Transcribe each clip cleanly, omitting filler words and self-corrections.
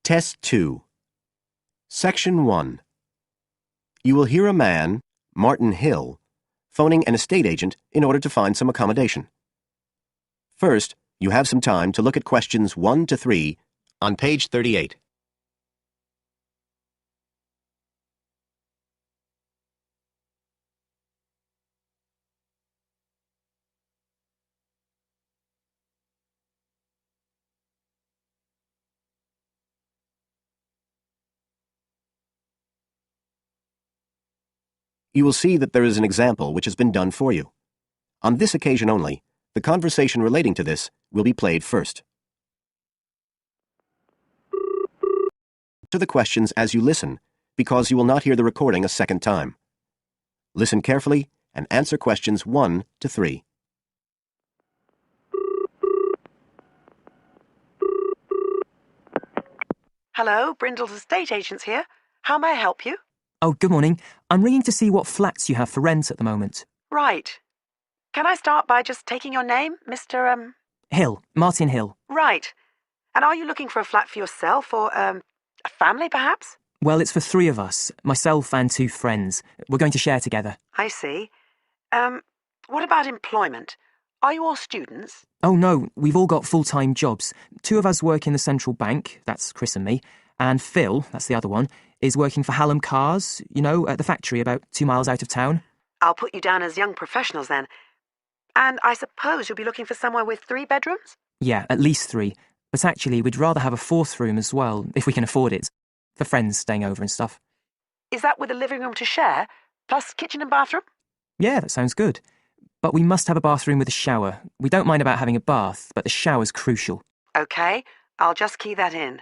Test 2. Section 1. You will hear a man, Martin Hill, phoning an estate agent in order to find some accommodation. First, you have some time to look at questions 1 to 3 on page 38. You will see that there is an example which has been done for you. On this occasion only, the conversation relating to this will be played first. To the questions as you listen, because you will not hear the recording a second time. Listen carefully and answer questions 1 to 3. Hello, Brindle's estate agents here. How may I help you? Oh, good morning. I'm ringing to see what flats you have for rent at the moment. Right. Can I start by just taking your name, Mr. Hill, Martin Hill. Right. And are you looking for a flat for yourself or, a family, perhaps? Well, it's for 3 of us, myself and 2 friends. We're going to share together. I see. What about employment? Are you all students? Oh, no, we've all got full-time jobs. 2 of us work in the central bank, that's Chris and me, and Phil, that's the other one, is working for Hallam Cars, at the factory about 2 miles out of town. I'll put you down as young professionals then. And I suppose you'll be looking for somewhere with 3 bedrooms? Yeah, at least 3. But actually, we'd rather have a 4th room as well, if we can afford it, for friends staying over and stuff. Is that with a living room to share, plus kitchen and bathroom? Yeah, that sounds good. But we must have a bathroom with a shower. We don't mind about having a bath, but the shower's crucial. OK, I'll just key that in.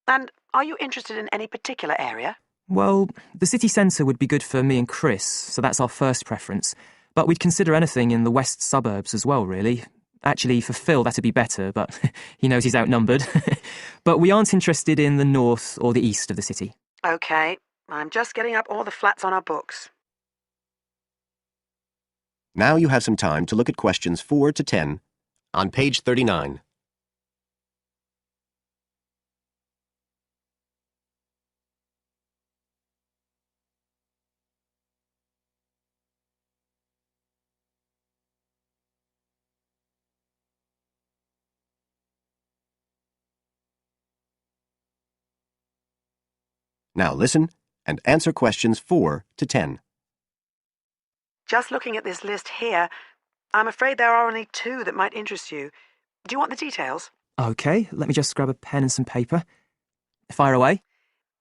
And are you interested in any particular area? Well, the city centre would be good for me and Chris, so that's our first preference. But we'd consider anything in the west suburbs as well, really. Actually, for Phil, that'd be better, but he knows he's outnumbered. But we aren't interested in the north or the east of the city. OK, I'm just getting up all the flats on our books. Now you have some time to look at questions 4 to 10 on page 39. Now listen and answer questions 4 to 10. Just looking at this list here, I'm afraid there are only 2 that might interest you. Do you want the details? OK, let me just grab a pen and some paper. Fire away.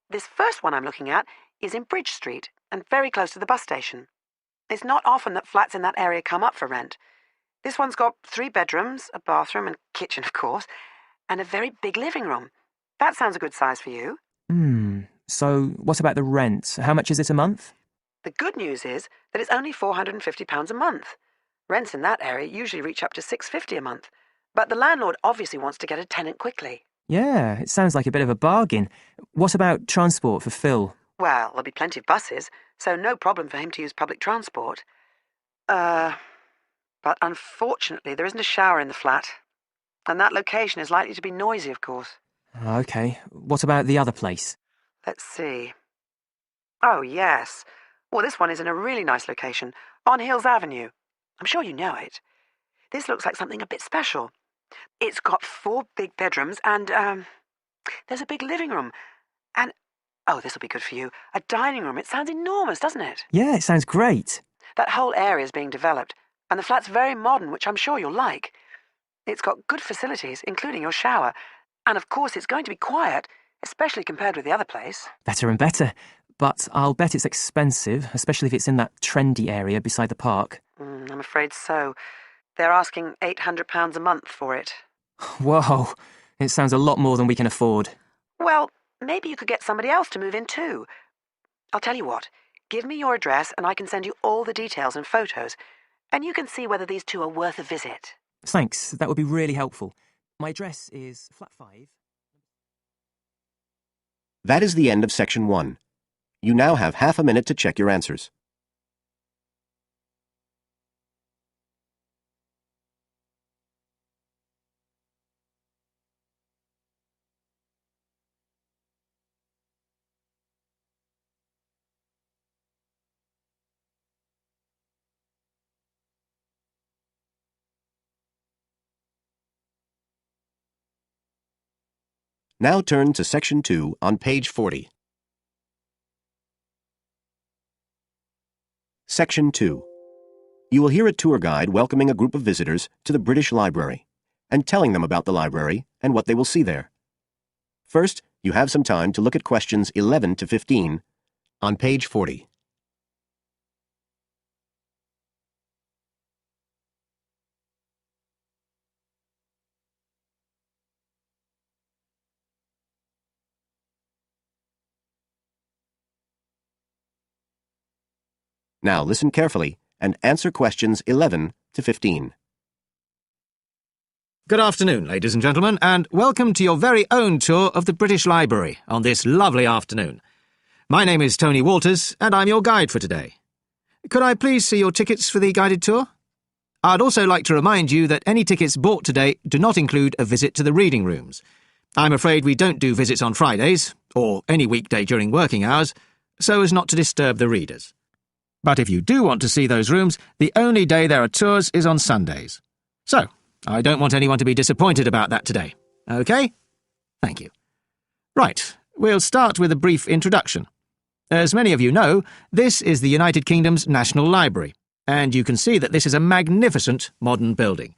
This first one I'm looking at is in Bridge Street and very close to the bus station. It's not often that flats in that area come up for rent. This one's got 3 bedrooms, a bathroom and kitchen, of course, and a very big living room. That sounds a good size for you. So what about the rent? How much is it a month? The good news is that it's only £450 a month. Rents in that area usually reach up to £650 a month. But the landlord obviously wants to get a tenant quickly. Yeah, it sounds like a bit of a bargain. What about transport for Phil? Well, there'll be plenty of buses, so no problem for him to use public transport. But unfortunately there isn't a shower in the flat. And that location is likely to be noisy, of course. OK, what about the other place? Let's see. Oh, yes. Well, this one is in a really nice location, on Hills Avenue. I'm sure you know it. This looks like something a bit special. It's got 4 big bedrooms and, there's a big living room. And, oh, this will be good for you, a dining room. It sounds enormous, doesn't it? Yeah, it sounds great. That whole area is being developed, and the flat's very modern, which I'm sure you'll like. It's got good facilities, including your shower. And of course, it's going to be quiet, especially compared with the other place. Better and better. But I'll bet it's expensive, especially if it's in that trendy area beside the park. I'm afraid so. They're asking £800 a month for it. Whoa, it sounds a lot more than we can afford. Well, maybe you could get somebody else to move in too. I'll tell you what, give me your address and I can send you all the details and photos, and you can see whether these 2 are worth a visit. Thanks, that would be really helpful. My address is flat 5. That is the end of section 1. You now have half a minute to check your answers. Now turn to Section 2 on page 40. Section 2. You will hear a tour guide welcoming a group of visitors to the British Library and telling them about the library and what they will see there. First, you have some time to look at questions 11 to 15 on page 40. Now listen carefully and answer questions 11 to 15. Good afternoon, ladies and gentlemen, and welcome to your very own tour of the British Library on this lovely afternoon. My name is Tony Walters, and I'm your guide for today. Could I please see your tickets for the guided tour? I'd also like to remind you that any tickets bought today do not include a visit to the reading rooms. I'm afraid we don't do visits on Fridays, or any weekday during working hours, so as not to disturb the readers. But if you do want to see those rooms, the only day there are tours is on Sundays. So, I don't want anyone to be disappointed about that today. OK? Thank you. Right, we'll start with a brief introduction. As many of you know, this is the United Kingdom's National Library, and you can see that this is a magnificent modern building.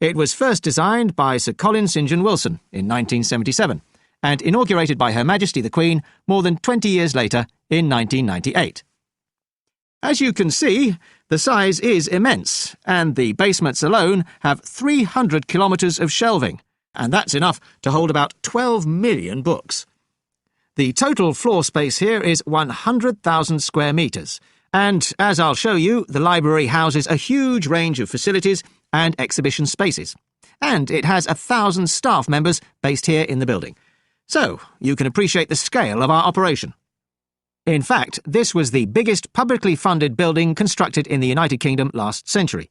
It was first designed by Sir Colin St. John Wilson in 1977, and inaugurated by Her Majesty the Queen more than 20 years later in 1998. As you can see, the size is immense, and the basements alone have 300 kilometres of shelving, and that's enough to hold about 12 million books. The total floor space here is 100,000 square metres, and, as I'll show you, the library houses a huge range of facilities and exhibition spaces, and it has 1,000 staff members based here in the building. So, you can appreciate the scale of our operation. In fact, this was the biggest publicly funded building constructed in the United Kingdom last century.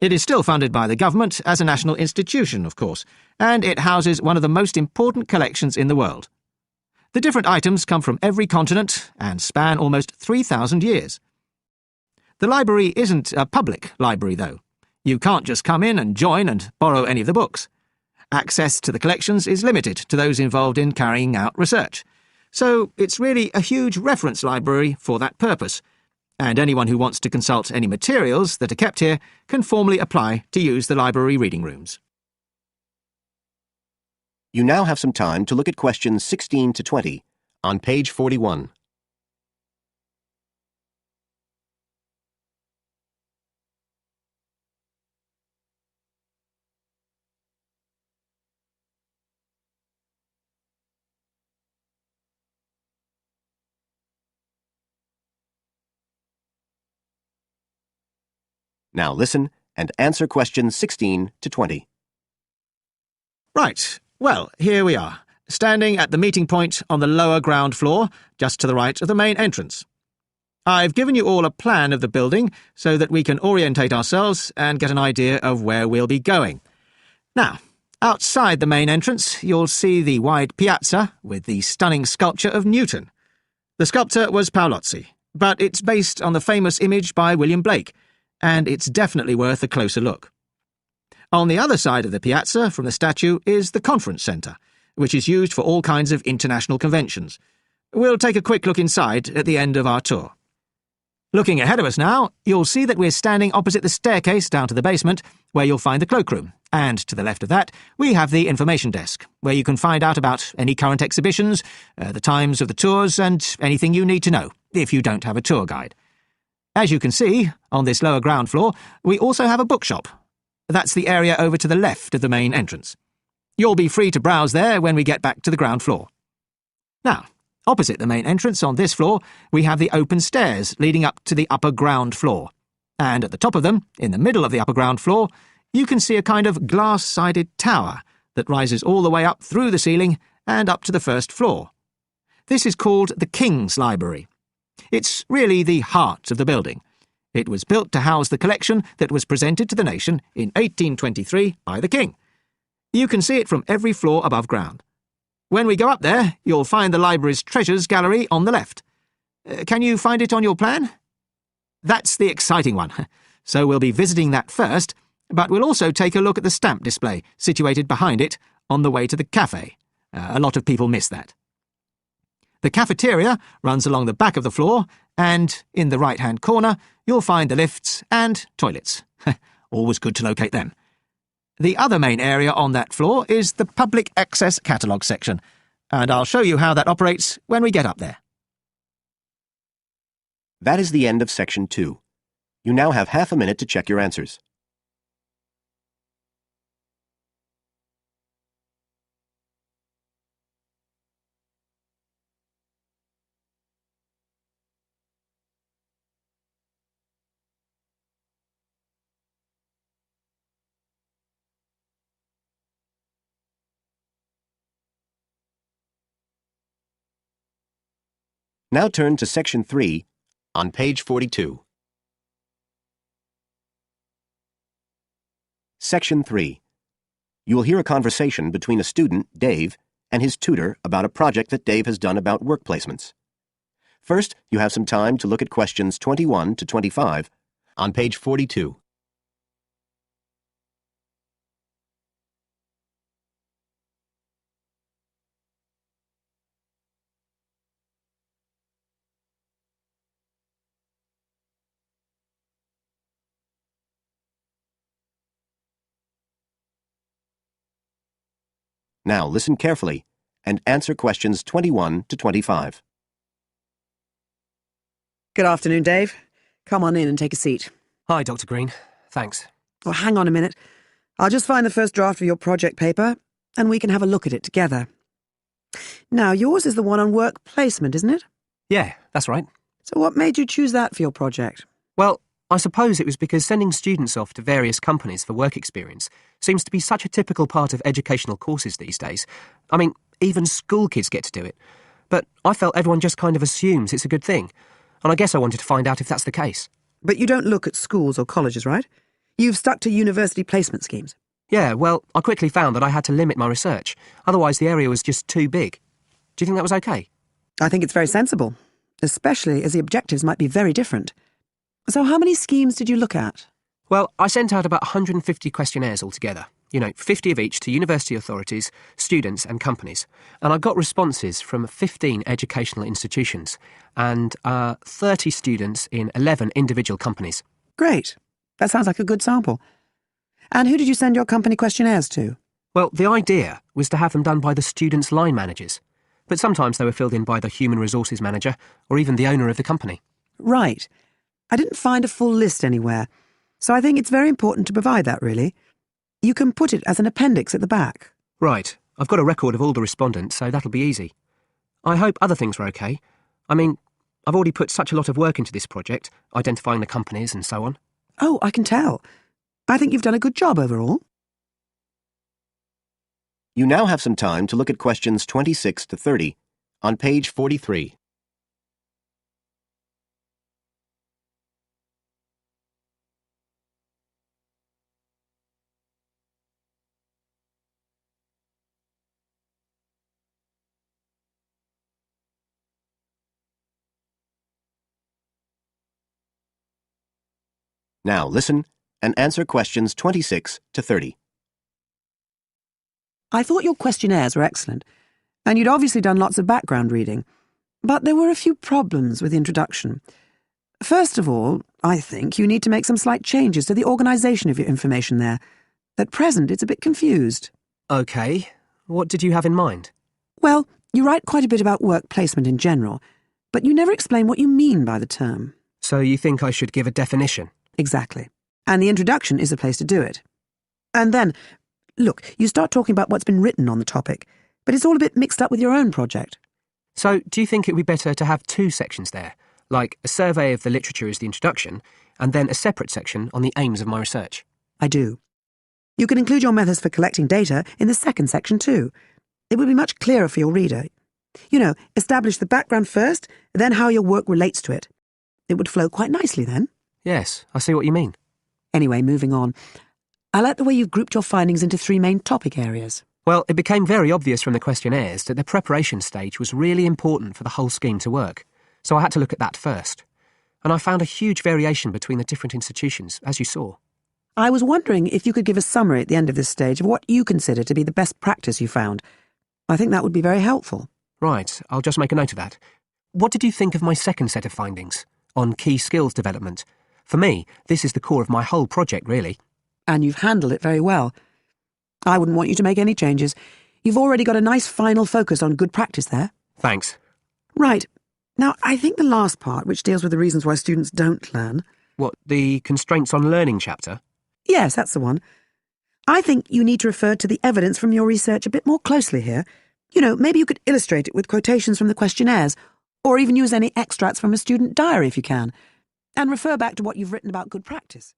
It is still funded by the government as a national institution, of course, and it houses one of the most important collections in the world. The different items come from every continent and span almost 3,000 years. The library isn't a public library, though. You can't just come in and join and borrow any of the books. Access to the collections is limited to those involved in carrying out research. So it's really a huge reference library for that purpose, and anyone who wants to consult any materials that are kept here can formally apply to use the library reading rooms. You now have some time to look at questions 16 to 20 on page 41. Now listen and answer questions 16 to 20. Right, well, here we are, standing at the meeting point on the lower ground floor, just to the right of the main entrance. I've given you all a plan of the building so that we can orientate ourselves and get an idea of where we'll be going. Now, outside the main entrance, you'll see the wide piazza with the stunning sculpture of Newton. The sculptor was Paolozzi, but it's based on the famous image by William Blake, and it's definitely worth a closer look. On the other side of the piazza from the statue is the conference centre, which is used for all kinds of international conventions. We'll take a quick look inside at the end of our tour. Looking ahead of us now, you'll see that we're standing opposite the staircase down to the basement, where you'll find the cloakroom, and to the left of that, we have the information desk, where you can find out about any current exhibitions, the times of the tours, and anything you need to know, if you don't have a tour guide. As you can see, on this lower ground floor, we also have a bookshop. That's the area over to the left of the main entrance. You'll be free to browse there when we get back to the ground floor. Now, opposite the main entrance on this floor, we have the open stairs leading up to the upper ground floor. And at the top of them, in the middle of the upper ground floor, you can see a kind of glass-sided tower that rises all the way up through the ceiling and up to the first floor. This is called the King's Library. It's really the heart of the building. It was built to house the collection that was presented to the nation in 1823 by the King. You can see it from every floor above ground. When we go up there, you'll find the library's treasures gallery on the left. Can you find it on your plan? That's the exciting one. So we'll be visiting that first, but we'll also take a look at the stamp display situated behind it on the way to the cafe. A lot of people miss that. The cafeteria runs along the back of the floor, and in the right-hand corner, you'll find the lifts and toilets. Always good to locate them. The other main area on that floor is the public access catalogue section, and I'll show you how that operates when we get up there. That is the end of Section 2. You now have half a minute to check your answers. Now turn to Section 3 on page 42. Section 3. You will hear a conversation between a student, Dave, and his tutor about a project that Dave has done about work placements. First, you have some time to look at questions 21 to 25 on page 42. Now listen carefully and answer questions 21 to 25. Good afternoon, Dave. Come on in and take a seat. Hi, Dr. Green. Thanks. Well, hang on a minute. I'll just find the first draft of your project paper, and we can have a look at it together. Now, yours is the one on work placement, isn't it? Yeah, that's right. So what made you choose that for your project? Well, I suppose it was because sending students off to various companies for work experience seems to be such a typical part of educational courses these days. I mean, even school kids get to do it. But I felt everyone just kind of assumes it's a good thing. And I guess I wanted to find out if that's the case. But you don't look at schools or colleges, right? You've stuck to university placement schemes. Yeah, well, I quickly found that I had to limit my research. Otherwise, the area was just too big. Do you think that was okay? I think it's very sensible, especially as the objectives might be very different. So how many schemes did you look at? Well, I sent out about 150 questionnaires altogether. 50 of each to university authorities, students and companies. And I got responses from 15 educational institutions and 30 students in 11 individual companies. Great. That sounds like a good sample. And who did you send your company questionnaires to? Well, the idea was to have them done by the students' line managers. But sometimes they were filled in by the human resources manager or even the owner of the company. Right. I didn't find a full list anywhere, so I think it's very important to provide that, really. You can put it as an appendix at the back. Right. I've got a record of all the respondents, so that'll be easy. I hope other things were okay. I mean, I've already put such a lot of work into this project, identifying the companies and so on. Oh, I can tell. I think you've done a good job overall. You now have some time to look at questions 26 to 30 on page 43. Now listen and answer questions 26 to 30. I thought your questionnaires were excellent, and you'd obviously done lots of background reading. But there were a few problems with the introduction. First of all, I think you need to make some slight changes to the organisation of your information there. At present, it's a bit confused. OK. What did you have in mind? Well, you write quite a bit about work placement in general, but you never explain what you mean by the term. So you think I should give a definition? Exactly. And the introduction is the place to do it. And then, look, you start talking about what's been written on the topic, but it's all a bit mixed up with your own project. So do you think it would be better to have two sections there, like a survey of the literature as the introduction, and then a separate section on the aims of my research? I do. You can include your methods for collecting data in the second section too. It would be much clearer for your reader. Establish the background first, then how your work relates to it. It would flow quite nicely then. Yes, I see what you mean. Anyway, moving on. I like the way you've grouped your findings into three main topic areas. Well, it became very obvious from the questionnaires that the preparation stage was really important for the whole scheme to work, so I had to look at that first. And I found a huge variation between the different institutions, as you saw. I was wondering if you could give a summary at the end of this stage of what you consider to be the best practice you found. I think that would be very helpful. Right, I'll just make a note of that. What did you think of my second set of findings on key skills development? For me, this is the core of my whole project, really. And you've handled it very well. I wouldn't want you to make any changes. You've already got a nice final focus on good practice there. Thanks. Right. Now, I think the last part, which deals with the reasons why students don't learn... What, the constraints on learning chapter? Yes, that's the one. I think you need to refer to the evidence from your research a bit more closely here. You know, maybe you could illustrate it with quotations from the questionnaires, or even use any extracts from a student diary if you can, and refer back to what you've written about good practice.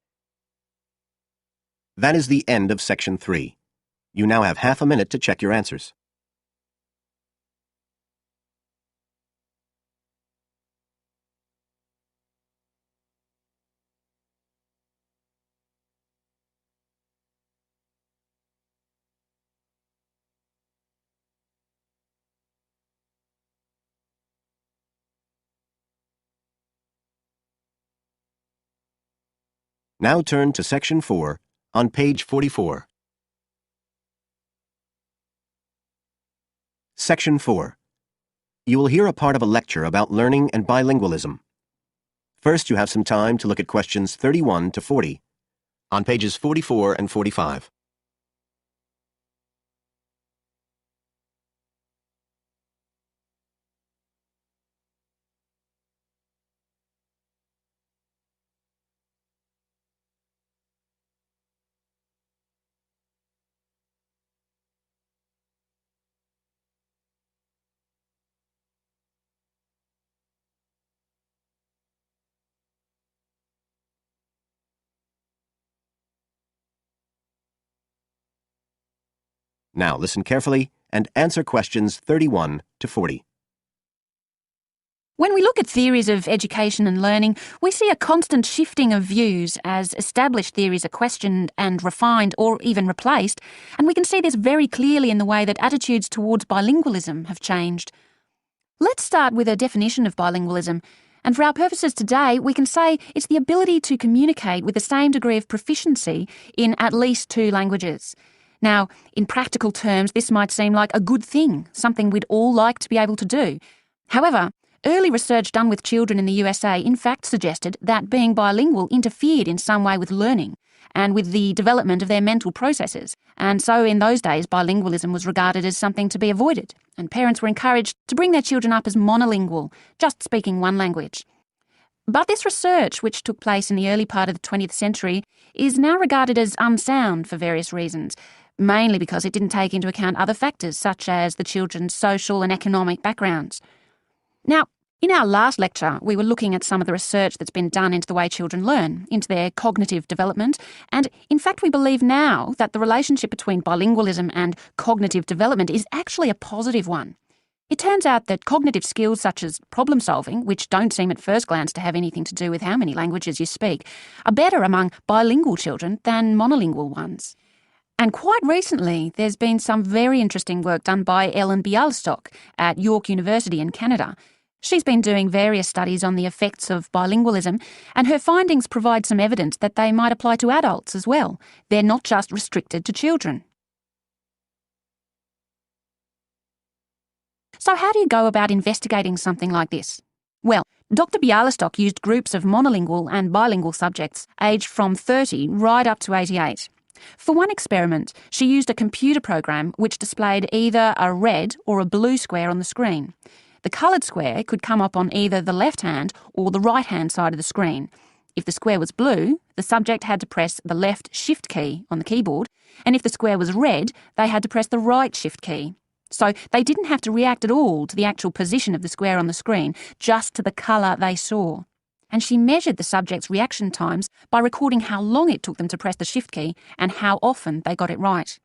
That is the end of Section 3. You now have half a minute to check your answers. Now turn to Section 4 on page 44. Section 4. You will hear a part of a lecture about learning and bilingualism. First, you have some time to look at questions 31 to 40 on pages 44 and 45. Now listen carefully and answer questions 31 to 40. When we look at theories of education and learning, we see a constant shifting of views as established theories are questioned and refined or even replaced, and we can see this very clearly in the way that attitudes towards bilingualism have changed. Let's start with a definition of bilingualism, and for our purposes today, we can say it's the ability to communicate with the same degree of proficiency in at least two languages. Now, in practical terms, this might seem like a good thing, something we'd all like to be able to do. However, early research done with children in the USA in fact suggested that being bilingual interfered in some way with learning and with the development of their mental processes. And so in those days, bilingualism was regarded as something to be avoided, and parents were encouraged to bring their children up as monolingual, just speaking one language. But this research, which took place in the early part of the 20th century, is now regarded as unsound for various reasons, mainly because it didn't take into account other factors such as the children's social and economic backgrounds. Now, in our last lecture, we were looking at some of the research that's been done into the way children learn, into their cognitive development, and in fact we believe now that the relationship between bilingualism and cognitive development is actually a positive one. It turns out that cognitive skills such as problem solving, which don't seem at first glance to have anything to do with how many languages you speak, are better among bilingual children than monolingual ones. And quite recently, there's been some very interesting work done by Ellen Bialystok at York University in Canada. She's been doing various studies on the effects of bilingualism, and her findings provide some evidence that they might apply to adults as well. They're not just restricted to children. So how do you go about investigating something like this? Well, Dr. Bialystok used groups of monolingual and bilingual subjects aged from 30 right up to 88. For one experiment, she used a computer program which displayed either a red or a blue square on the screen. The coloured square could come up on either the left-hand or the right-hand side of the screen. If the square was blue, the subject had to press the left shift key on the keyboard, and if the square was red, they had to press the right shift key. So they didn't have to react at all to the actual position of the square on the screen, just to the colour they saw. And she measured the subject's reaction times by recording how long it took them to press the shift key and how often they got it right.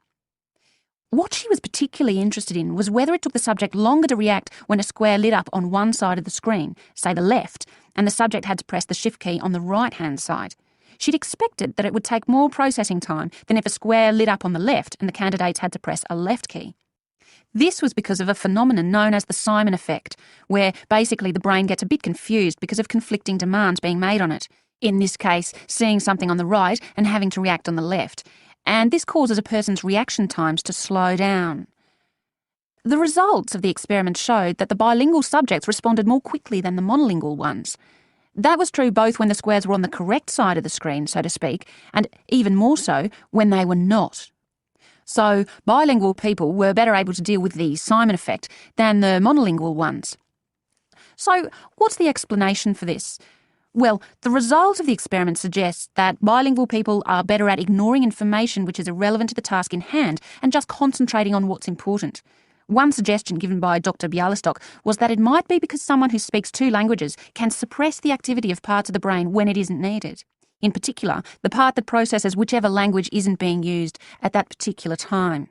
What she was particularly interested in was whether it took the subject longer to react when a square lit up on one side of the screen, say the left, and the subject had to press the shift key on the right-hand side. She'd expected that it would take more processing time than if a square lit up on the left and the candidates had to press a left key. This was because of a phenomenon known as the Simon effect, where basically the brain gets a bit confused because of conflicting demands being made on it. In this case, seeing something on the right and having to react on the left. And this causes a person's reaction times to slow down. The results of the experiment showed that the bilingual subjects responded more quickly than the monolingual ones. That was true both when the squares were on the correct side of the screen, so to speak, and even more so when they were not. So bilingual people were better able to deal with the Simon effect than the monolingual ones. So what's the explanation for this? Well, the result of the experiment suggests that bilingual people are better at ignoring information which is irrelevant to the task in hand and just concentrating on what's important. One suggestion given by Dr. Bialystok was that it might be because someone who speaks 2 languages can suppress the activity of parts of the brain when it isn't needed. In particular, the part that processes whichever language isn't being used at that particular time.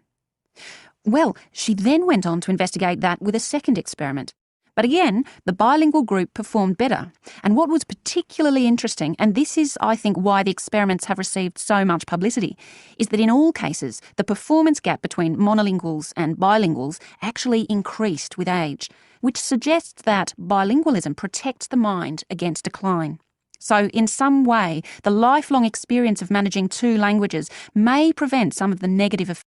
Well, she then went on to investigate that with a second experiment. But again, the bilingual group performed better. And what was particularly interesting, and this is, I think, why the experiments have received so much publicity, is that in all cases, the performance gap between monolinguals and bilinguals actually increased with age, which suggests that bilingualism protects the mind against decline. So in some way, the lifelong experience of managing 2 languages may prevent some of the negative effects